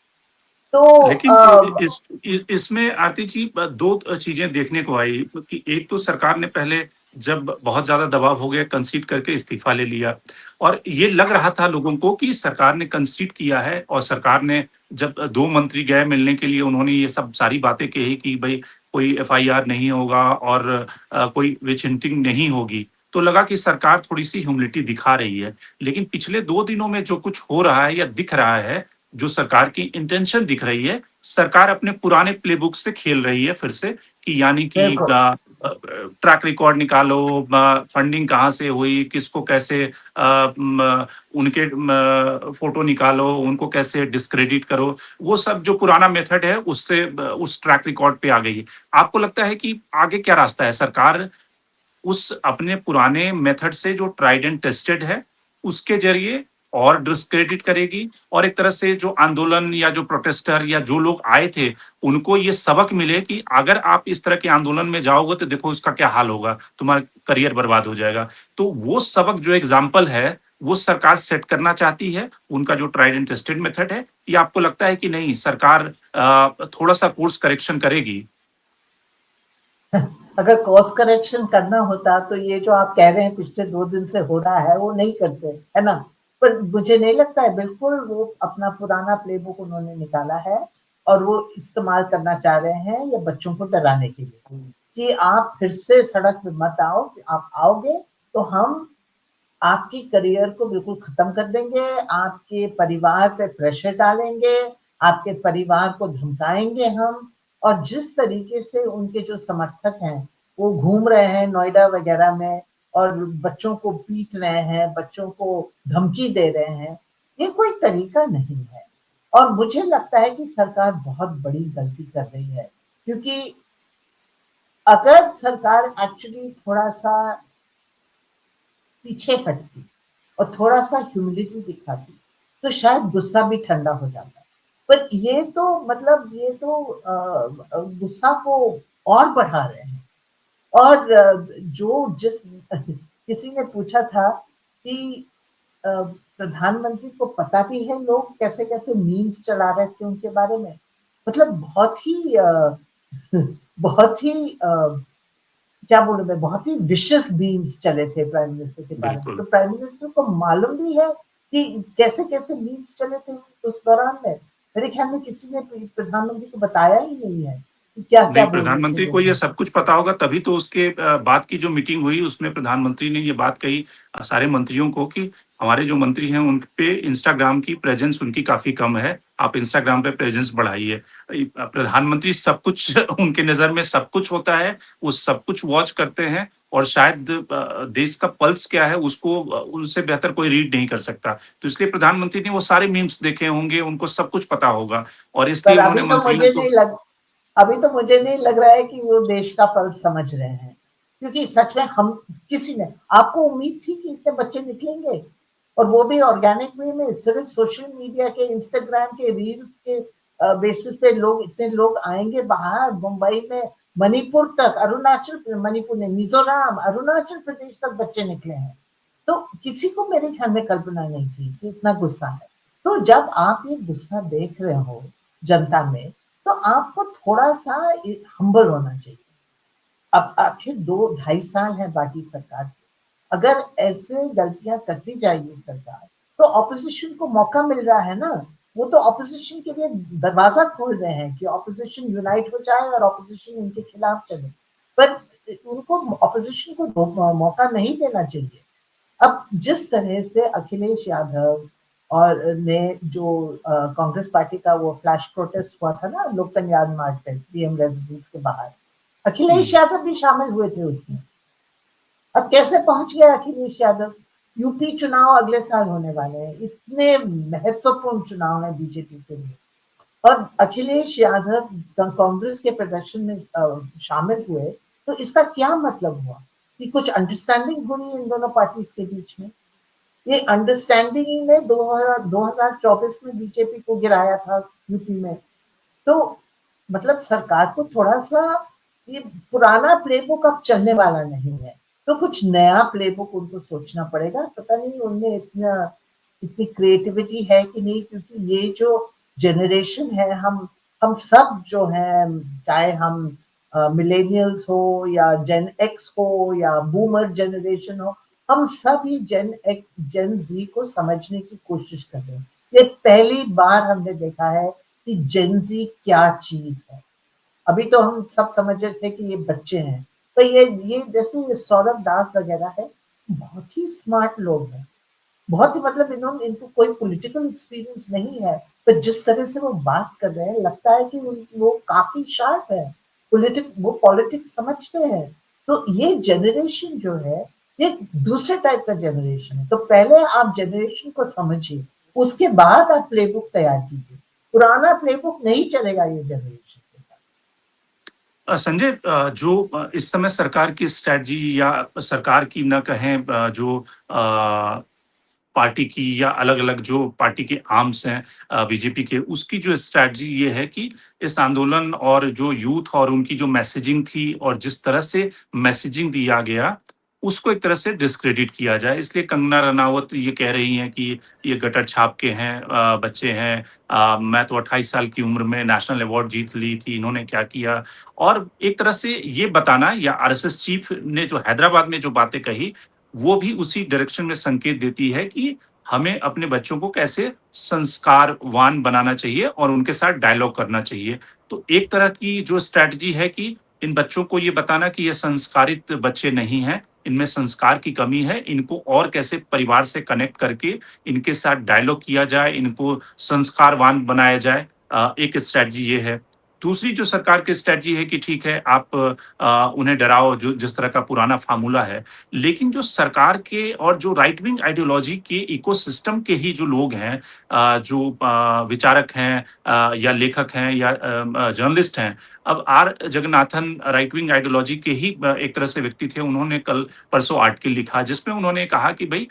तो लेकिन इसमें आरती जी 2 चीजें देखने को आई कि एक तो सरकार ने पहले जब बहुत ज्यादा दबाव हो गया, कंसीड करके इस्तीफा ले लिया, और ये लग रहा था लोगों को कि सरकार ने कंसीड किया है, और सरकार ने जब 2 मंत्री गए मिलने के लिए, उन्होंने ये सब सारी बातें कही कि भाई कोई FIR नहीं होगा और कोई विच हिंटिंग नहीं होगी। तो लगा कि सरकार थोड़ी सी ह्यूमिलिटी दिखा रही है। लेकिन पिछले 2 दिनों में जो कुछ हो रहा है या दिख रहा है, जो सरकार की इंटेंशन दिख रही है, सरकार अपने पुराने प्लेबुक से खेल रही है फिर से, कि यानी कि बिल्कुल। ट्रैक रिकॉर्ड निकालो, फंडिंग कहाँ से हुई, किसको कैसे उनके फोटो निकालो, उनको कैसे डिस्क्रेडिट करो, वो सब जो पुराना मेथड है उससे उस ट्रैक रिकॉर्ड पे आ गई है। आपको लगता है कि आगे क्या रास्ता है? सरकार उस अपने पुराने मेथड से जो ट्राइड एंड टेस्टेड है उसके जरिए और डिस्क्रेडिट करेगी, और एक तरह से जो आंदोलन या जो प्रोटेस्टर या जो लोग आए थे उनको ये सबक मिले कि अगर आप इस तरह के आंदोलन में जाओगे तो देखो इसका क्या हाल होगा, तुम्हारा करियर बर्बाद हो जाएगा। तो वो सबक जो एग्जाम्पल है वो सरकार सेट करना चाहती है, उनका जो ट्राइड एंड टेस्टेड मेथड है, या आपको लगता है कि नहीं, सरकार थोड़ा सा कोर्स करेक्शन करेगी? अगर कोर्स करेक्शन करना होता तो ये जो आप कह रहे हैं पिछले 2 दिन से हो रहा है वो नहीं करते, है ना? पर मुझे नहीं लगता है, बिल्कुल वो अपना पुराना प्लेबुक उन्होंने निकाला है और वो इस्तेमाल करना चाह रहे हैं ये बच्चों को डराने के लिए कि आप फिर से सड़क पे मत आओ, आप आओगे तो हम आपकी करियर को बिल्कुल खत्म कर देंगे, आपके परिवार पे प्रेशर डालेंगे, आपके परिवार को धमकाएंगे हम। और जिस तरीके से उनके जो समर्थक हैं वो घूम रहे हैं नोएडा वगैरह में और बच्चों को पीट रहे हैं, बच्चों को धमकी दे रहे हैं, ये कोई तरीका नहीं है। और मुझे लगता है कि सरकार बहुत बड़ी गलती कर रही है, क्योंकि अगर सरकार एक्चुअली थोड़ा सा पीछे हटती और थोड़ा सा ह्यूमिलिटी दिखाती तो शायद गुस्सा भी ठंडा हो जाता। पर ये तो मतलब ये तो गुस्सा को और बढ़ा रहे हैं। और जो जिस किसी ने पूछा था कि प्रधानमंत्री को पता भी है लोग कैसे-कैसे मीम्स चला रहे थे उनके बारे में। मतलब बहुत ही बहुत ही क्या बोलूं मैं, बहुत ही विशेष मीम्स चले थे प्राइम मिनिस्टर के बारे में। बिल्कुल। तो प्राइम मिनिस्टर को मालूम भी है कि कैसे-कैसे मीम्स चले थे उस दौरान में। मेरे ख्याल में किसी ने प्रधानमंत्री को बताया ही नहीं है कि क्या-क्या नहीं, बोल रहे थे प्रधानमंत्री वो को ये लोग। सब कुछ पता होगा, तभी तो उसके बाद की जो मीटिंग हुई उसमें प्रधानमंत्री ने ये बात कही सारे मंत्रियों को कि हमारे जो मंत्री हैं उन पे इंस्टाग्राम की प्रेजेंस उनकी काफी कम है, आप इंस्टाग्राम पे प्रेजेंस बढ़ाइए। प्रधानमंत्री सब कुछ उनके नजर में सब कुछ होता है, वो सब कुछ वॉच करते हैं, और शायद देश का पल्स क्या है उसको उनसे बेहतर कोई रीड नहीं कर सकता। तो इसलिए प्रधानमंत्री ने वो सारे मीम्स देखे होंगे, उनको सब कुछ पता होगा, और इसलिए पर उन्होंने मंत्रियों को अभी तो मुझे नहीं लग रहा है कि वो देश का पल्स समझ रहे हैं, क्योंकि सच में हम किसी ने आपको उम्मीद थी कि इतने बच्चे निकलेंगे और वो भी ऑर्गेनिक वे में, सिर्फ सोशल मीडिया के इंस्टाग्राम के रील्स के बेसिस पे लोग इतने लोग आएंगे बाहर, मुंबई में मणिपुर तक, अरुणाचल मणिपुर ने मिजोरम अरुणाचल प्रदेश तक बच्चे निकले हैं। तो किसी को मेरे ख्याल में कल्पना नहीं थी कि इतना गुस्सा है। तो जब आप ये गुस्सा देख रहे हो जनता में तो आपको थोड़ा सा हम्बल होना चाहिए। अब आखिर 2-2.5 साल है बाकी सरकार के, अगर ऐसे गलतियां करती जाएगी सरकार तो ऑपोजिशन को मौका मिल रहा है ना। वो तो ऑपोजिशन के लिए दरवाजा खोल रहे हैं कि ऑपोजिशन यूनाइट हो जाए और ऑपोजिशन इनके खिलाफ चले, पर उनको ऑपोजिशन को मौका नहीं देना चाहिए। अब जिस तरह से अखिलेश यादव और ने जो कांग्रेस पार्टी का वो फ्लैश प्रोटेस्ट हुआ था ना लोक कल्याण मार्च पे पीएम रेजिडेंस के बाहर, अखिलेश यादव भी शामिल हुए थे उसमें। अब कैसे पहुंच गया अखिलेश यादव? यूपी चुनाव अगले साल होने वाले हैं, इतने महत्वपूर्ण चुनाव है बीजेपी के लिए, और अखिलेश यादव कांग्रेस के प्रदर्शन में शामिल हुए, तो इसका क्या मतलब हुआ कि कुछ अंडरस्टैंडिंग हुई इन दोनों पार्टीज के बीच में। ये अंडरस्टैंडिंग ही ने 2024 में बीजेपी को गिराया था यूपी में। तो मतलब सरकार को थोड़ा सा ये पुराना प्लेबुक अब चलने वाला नहीं है, तो कुछ नया प्लेबुक उनको सोचना पड़ेगा। पता नहीं उनमें इतनी क्रिएटिविटी है कि नहीं, क्योंकि ये जो जनरेशन है, हम सब जो हैं, चाहे हम मिलेनियल्स हो या जेन एक्स हो या बूमर जनरेशन हो, हम सब ही जेन जी को समझने की कोशिश कर रहे हैं। ये पहली बार हमने देखा है कि जेन जी क्या चीज है। अभी तो हम सब समझ रहे थे कि ये बच्चे हैं, तो ये जैसे ये सौरभ दास वगैरह है, बहुत ही स्मार्ट लोग हैं, बहुत ही, मतलब इनको कोई पॉलिटिकल एक्सपीरियंस नहीं है, पर जिस तरह से वो बात कर रहे हैं लगता है कि वो काफी शार्प है, वो पॉलिटिक्स समझते हैं। तो ये जनरेशन जो है ये दूसरे टाइप का जनरेशन है। तो पहले आप जनरेशन को समझिए, उसके बाद आप प्लेबुक तैयार कीजिए। पुराना प्लेबुक नहीं चलेगा ये जनरेशन के साथ। संजय, जो इस समय सरकार की स्ट्रैटेजी या सरकार की न कहें जो पार्टी की या अलग-अलग जो पार्टी के आर्म्स हैं बीजेपी के, उसकी जो स्ट्रैटेजी ये है कि इस आंदोलन और जो यूथ और उनकी जो मैसेजिंग थी और जिस तरह से मैसेजिंग दिया गया, उसको एक तरह से डिस्क्रेडिट किया जाए। इसलिए कंगना रनावत ये कह रही हैं कि ये गटर छाप के हैं बच्चे हैं। मैं तो 28 साल की उम्र में नेशनल अवार्ड जीत ली थी, इन्होंने क्या किया? और एक तरह से ये बताना, या आरएसएस चीफ ने जो हैदराबाद में जो बातें कही, वो भी उसी डायरेक्शन में संकेत देती है कि हमें अपने बच्चों को कैसे संस्कारवान बनाना चाहिए और उनके साथ डायलॉग करना चाहिए। तो एक तरह की जो स्ट्रैटेजी है कि इन बच्चों को ये बताना कि ये संस्कारित बच्चे नहीं हैं, इनमें संस्कार की कमी है, इनको और कैसे परिवार से कनेक्ट करके इनके साथ डायलॉग किया जाए, इनको संस्कारवान बनाया जाए। एक स्ट्रैटेजी ये है। दूसरी जो सरकार की स्ट्रैटेजी है कि ठीक है, आप उन्हें डराओ, जो जिस तरह का पुराना फार्मूला है। लेकिन जो सरकार के और जो राइट विंग आइडियोलॉजी के इकोसिस्टम के ही जो लोग हैं, जो विचारक हैं या लेखक हैं या जर्नलिस्ट हैं, अब R Jagannathan right wing ideology के ही एक तरह से व्यक्ति थे। उन्होंने कल परसों आर्टिकल लिखा जिसमें उन्होंने कहा कि भाई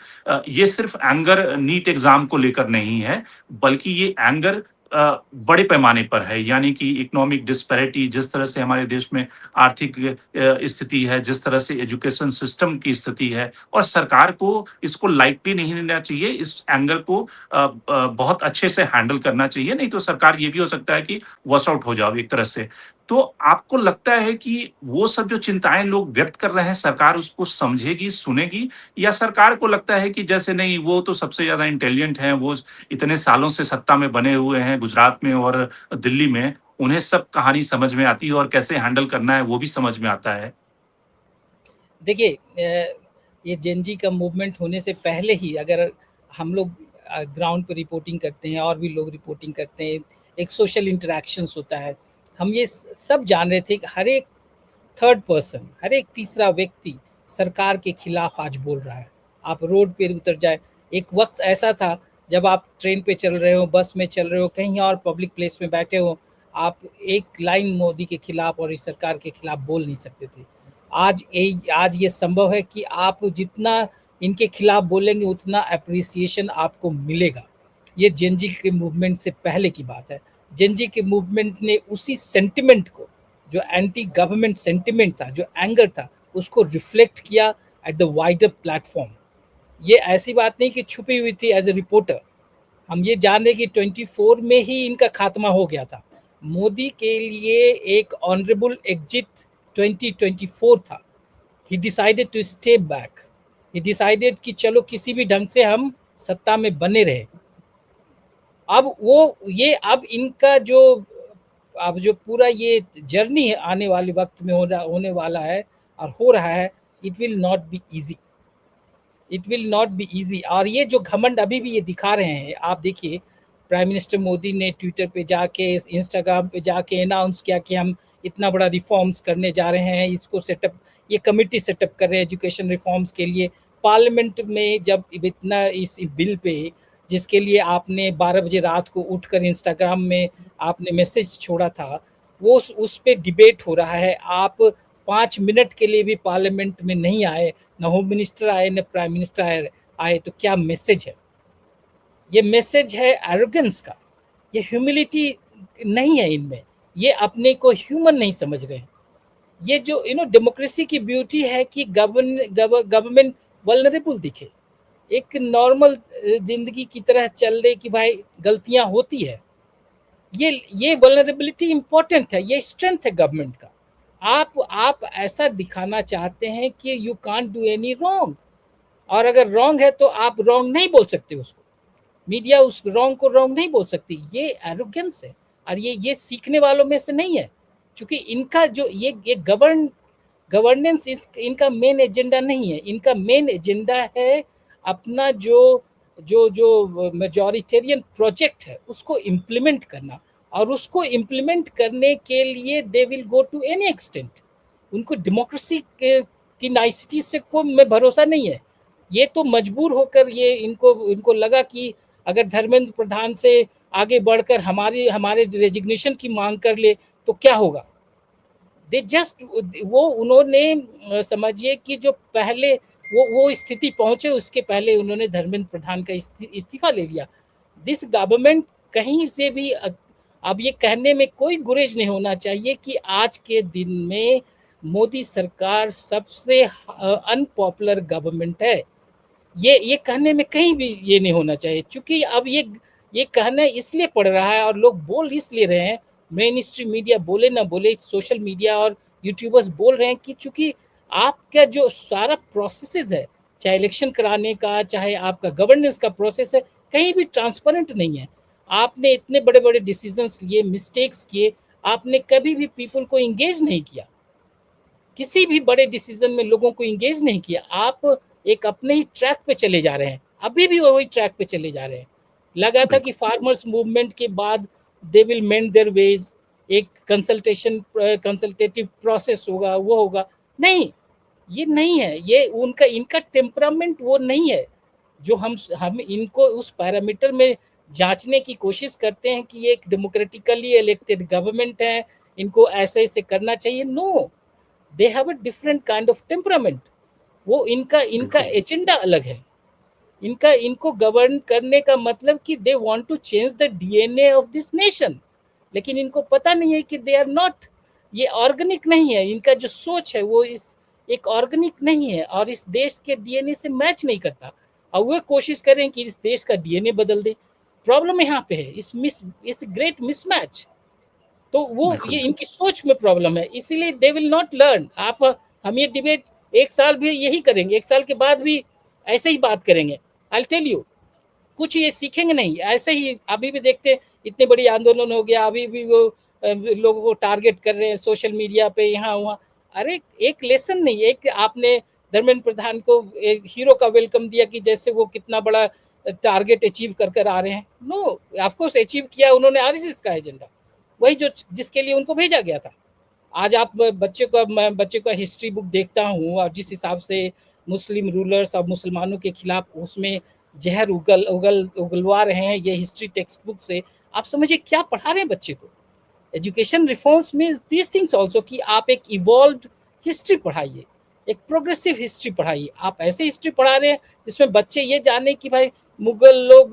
ये सिर्फ एंगर नीट एग्जाम को लेकर नहीं है, बल्कि ये एंगर बड़े पैमाने पर है। यानी कि इकोनॉमिक डिस्पैरिटी, जिस तरह से हमारे देश में आर्थिक स्थिति है, जिस तरह से एजुकेशन सिस्टम की स्थिति है, और सरकार को इसको लाइटली नहीं लेना चाहिए, इस एंगल को बहुत अच्छे से हैंडल करना चाहिए। नहीं तो सरकार ये भी हो सकता है कि वॉश आउट हो जाओ एक तरह से। तो आपको लगता है कि वो सब जो चिंताएं लोग व्यक्त कर रहे हैं, सरकार उसको समझेगी, सुनेगी, या सरकार को लगता है कि जैसे नहीं, वो तो सबसे ज्यादा इंटेलिजेंट हैं, वो इतने सालों से सत्ता में बने हुए हैं गुजरात में और दिल्ली में, उन्हें सब कहानी समझ में आती है और कैसे हैंडल करना है वो भी समझ में आता है? देखिए, ये जेन-ज़ी का मूवमेंट होने से पहले ही अगर हम लोग ग्राउंड पे रिपोर्टिंग करते हैं और भी लोग रिपोर्टिंग करते हैं, एक सोशल इंटरैक्शंस होता है। हम ये सब जान रहे थे कि हर एक थर्ड पर्सन, हर एक तीसरा व्यक्ति सरकार के खिलाफ आज बोल रहा है। आप रोड पे उतर जाए, एक वक़्त ऐसा था जब आप ट्रेन पे चल रहे हो, बस में चल रहे हो, कहीं और पब्लिक प्लेस में बैठे हो, आप एक लाइन मोदी के खिलाफ और इस सरकार के खिलाफ बोल नहीं सकते थे। आज ये संभव है कि आप जितना इनके खिलाफ बोलेंगे उतना एप्रिसिएशन आपको मिलेगा। ये जेन-ज़ी के मूवमेंट से पहले की बात है। जेन-ज़ी के मूवमेंट ने उसी सेंटिमेंट को, जो एंटी गवर्नमेंट सेंटिमेंट था, जो एंगर था, उसको रिफ्लेक्ट किया एट द वाइडर प्लेटफॉर्म। ये ऐसी बात नहीं कि छुपी हुई थी एज ए रिपोर्टर। हम ये जान रहे कि 24 में ही इनका खात्मा हो गया था। मोदी के लिए एक ऑनरेबल एग्जिट 2024 था। He decided to stay back. He decided कि चलो किसी भी ढंग से हम सत्ता में बने रहे। अब इनका जो पूरा ये जर्नी आने वाले वक्त में होने वाला है और हो रहा है, it will not be easy. It will not be easy. और ये जो घमंड अभी भी ये दिखा रहे हैं, आप देखिए, प्राइम मिनिस्टर मोदी ने ट्विटर पे जाके, इंस्टाग्राम पे जाके अनाउंस किया कि हम इतना बड़ा रिफॉर्म्स करने जा रहे हैं, इसको सेटअप, ये कमेटी सेटअप कर रहे हैं एजुकेशन रिफॉर्म्स के लिए। पार्लियामेंट में जब इतना इस बिल पे, जिसके लिए आपने 12 बजे रात को उठकर इंस्टाग्राम में आपने मैसेज छोड़ा था, वो उस पे डिबेट हो रहा है। आप 5 मिनट के लिए भी पार्लियामेंट में नहीं आए, न होम मिनिस्टर आए, न प्राइम मिनिस्टर आए, तो क्या मैसेज है? ये मैसेज है एरोगेंस का। ये ह्यूमिलिटी नहीं है इनमें। ये अपने को ह्यूमन नहीं समझ रहे हैं। ये जो डेमोक्रेसी की ब्यूटी है कि गवर्नमेंट वल्नरेबल दिखे, एक नॉर्मल जिंदगी की तरह चल रहे कि भाई गलतियां होती है। ये वल्नरेबिलिटी इंपॉर्टेंट है, ये स्ट्रेंथ है गवर्नमेंट का। आप ऐसा दिखाना चाहते हैं कि you can't do any wrong, और अगर रॉन्ग है तो आप रॉन्ग नहीं बोल सकते उसको। मीडिया उस रॉन्ग को रॉन्ग नहीं बोल सकती। ये एरोगेंस है, और ये सीखने वालों में से नहीं है, क्योंकि इनका जो ये गवर्नेंस इनका मेन एजेंडा नहीं है। इनका मेन एजेंडा है अपना जो मेजॉरिटेरियन प्रोजेक्ट है उसको इम्प्लीमेंट करना, और उसको इम्प्लीमेंट करने के लिए they will go to any extent. उनको डेमोक्रेसी की नाइसिटी से कोई में भरोसा नहीं है। ये तो मजबूर होकर ये इनको लगा कि अगर धर्मेंद्र प्रधान से आगे बढ़कर हमारे रेजिग्नेशन की मांग कर ले तो क्या होगा। दे जस्ट उन्होंने समझिए कि जो पहले वो स्थिति पहुंचे उसके पहले उन्होंने धर्मेंद्र प्रधान का इस्तीफा ले लिया। दिस गवर्नमेंट कहीं से भी अब ये कहने में कोई गुरेज नहीं होना चाहिए कि आज के दिन में मोदी सरकार सबसे अनपॉपुलर गवर्नमेंट है। ये कहने में कहीं भी ये नहीं होना चाहिए, क्योंकि अब ये कहना इसलिए पड़ रहा है और लोग बोल इसलिए रहे हैं, मेन स्ट्रीम मीडिया बोले ना बोले, सोशल मीडिया और यूट्यूबर्स बोल रहे हैं कि चूंकि आपका जो सारा प्रोसेस है, चाहे इलेक्शन कराने का, चाहे आपका गवर्नेंस का प्रोसेस है, कहीं भी ट्रांसपेरेंट नहीं है। आपने इतने बड़े बड़े डिसीजंस लिए, मिस्टेक्स किए, आपने कभी भी पीपल को इंगेज नहीं किया, किसी भी बड़े डिसीजन में लोगों को इंगेज नहीं किया। आप एक अपने ही ट्रैक पे चले जा रहे हैं, अभी भी वही ट्रैक पे चले जा रहे हैं। लगा था कि फार्मर्स मूवमेंट के बाद they will mend their ways, एक कंसल्टेटिव प्रोसेस होगा, वो होगा। नहीं, ये नहीं है। ये इनका टेम्परामेंट वो नहीं है जो हम इनको उस पैरामीटर में जांचने की कोशिश करते हैं कि ये एक डेमोक्रेटिकली इलेक्टेड गवर्नमेंट है, इनको ऐसे करना चाहिए। No, they have a different kind of temperament. वो इनका एजेंडा अलग है। इनको गवर्न करने का मतलब कि they want to change the DNA of this nation, लेकिन इनको पता नहीं है कि दे आर नॉट, ये ऑर्गेनिक नहीं है। इनका जो सोच है वो एक ऑर्गेनिक नहीं है और इस देश के डीएनए से मैच नहीं करता। और वो कोशिश करें कि इस देश का डीएनए बदल दे। प्रॉब्लम यहाँ पे है, इट्स ग्रेट मिसमैच। तो वो ये इनकी सोच में प्रॉब्लम है, इसीलिए दे विल नॉट लर्न। हम ये डिबेट एक साल भी यही करेंगे, एक साल के बाद भी ऐसे ही बात करेंगे। आई टेल यू, कुछ ये सीखेंगे नहीं, ऐसे ही अभी भी देखते इतने बड़ी आंदोलन हो गया, अभी भी वो लोगों को टारगेट कर रहे हैं सोशल मीडिया पे, यहाँ वहाँ। अरे एक लेसन नहीं, एक आपने धर्मेंद्र प्रधान को एक हीरो का वेलकम दिया कि जैसे वो कितना बड़ा टारगेट अचीव कर आ रहे हैं। नो, ऑफ कोर्स अचीव किया उन्होंने आरएसएस का एजेंडा, वही जिसके लिए उनको भेजा गया था। आज आप बच्चे का हिस्ट्री बुक देखता हूँ और जिस हिसाब से मुस्लिम रूलर्स और मुसलमानों के खिलाफ उसमें जहर उगलवा रहे हैं ये हिस्ट्री टेक्स्ट बुक से, आप समझिए क्या पढ़ा रहे हैं बच्चे को। Education reforms means these things also कि आप एक इवॉल्व्ड हिस्ट्री पढ़ाइए, एक प्रोग्रेसिव हिस्ट्री पढ़ाइए। आप ऐसे हिस्ट्री पढ़ा रहे हैं जिसमें बच्चे ये जाने कि भाई मुगल लोग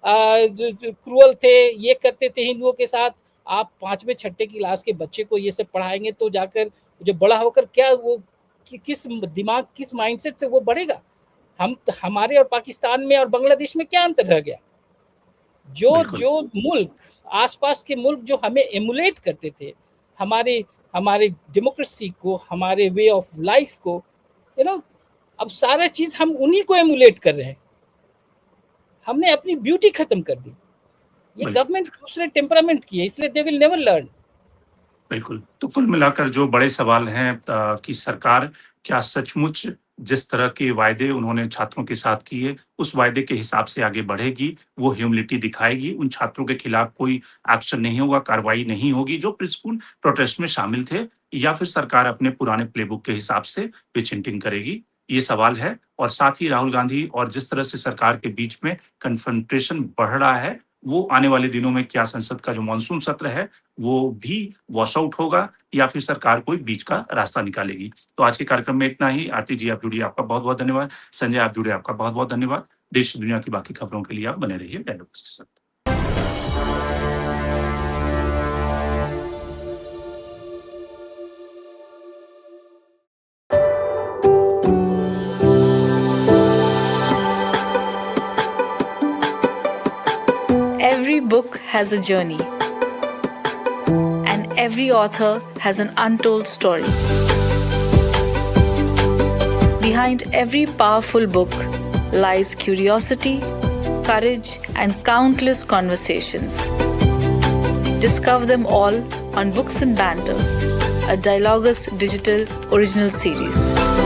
क्रूअल थे, ये करते थे हिंदुओं के साथ। आप 5वें 6ठे क्लास के बच्चे को ये सब पढ़ाएंगे तो जाकर जो बड़ा होकर क्या वो किस दिमाग, किस माइंडसेट से वो बढ़ेगा। हमारे और पाकिस्तान में और बांग्लादेश में क्या अंतर रह गया। जो मुल्क, आसपास के मुल्क जो हमें एमुलेट करते थे, हमारे डेमोक्रेसी को, हमारे वे ऑफ लाइफ को, अब सारा चीज हम उन्हीं को एमुलेट कर रहे हैं। हमने अपनी ब्यूटी खत्म कर दी। ये गवर्नमेंट दूसरे टेम्परामेंट की है, इसलिए दे विल नेवर लर्न। बिल्कुल। तो कुल मिलाकर जो बड़े सवाल हैं कि सरकार क्या सचमुच जिस तरह के वायदे उन्होंने छात्रों के साथ किए उस वायदे के हिसाब से आगे बढ़ेगी, वो ह्यूमिलिटी दिखाएगी, उन छात्रों के खिलाफ कोई एक्शन नहीं होगा, कार्रवाई नहीं होगी जो पीसफुल प्रोटेस्ट में शामिल थे, या फिर सरकार अपने पुराने प्लेबुक के हिसाब से पिच हिंटिंग करेगी, ये सवाल है। और साथ ही राहुल गांधी और जिस तरह से सरकार के बीच में कन्फ्रंटेशन बढ़ रहा है, वो आने वाले दिनों में क्या संसद का जो मानसून सत्र है वो भी वॉश आउट होगा या फिर सरकार कोई बीच का रास्ता निकालेगी। तो आज के कार्यक्रम में इतना ही। आरती जी आप जुड़िए, आपका बहुत बहुत धन्यवाद। संजय आप जुड़े, आपका बहुत बहुत धन्यवाद। देश दुनिया की बाकी खबरों के लिए आप बने रहिए डायलॉग्स के साथ। Every book has a journey, and every author has an untold story. Behind every powerful book lies curiosity, courage, and countless conversations. Discover them all on Books and Banter, a Dialogus digital original series.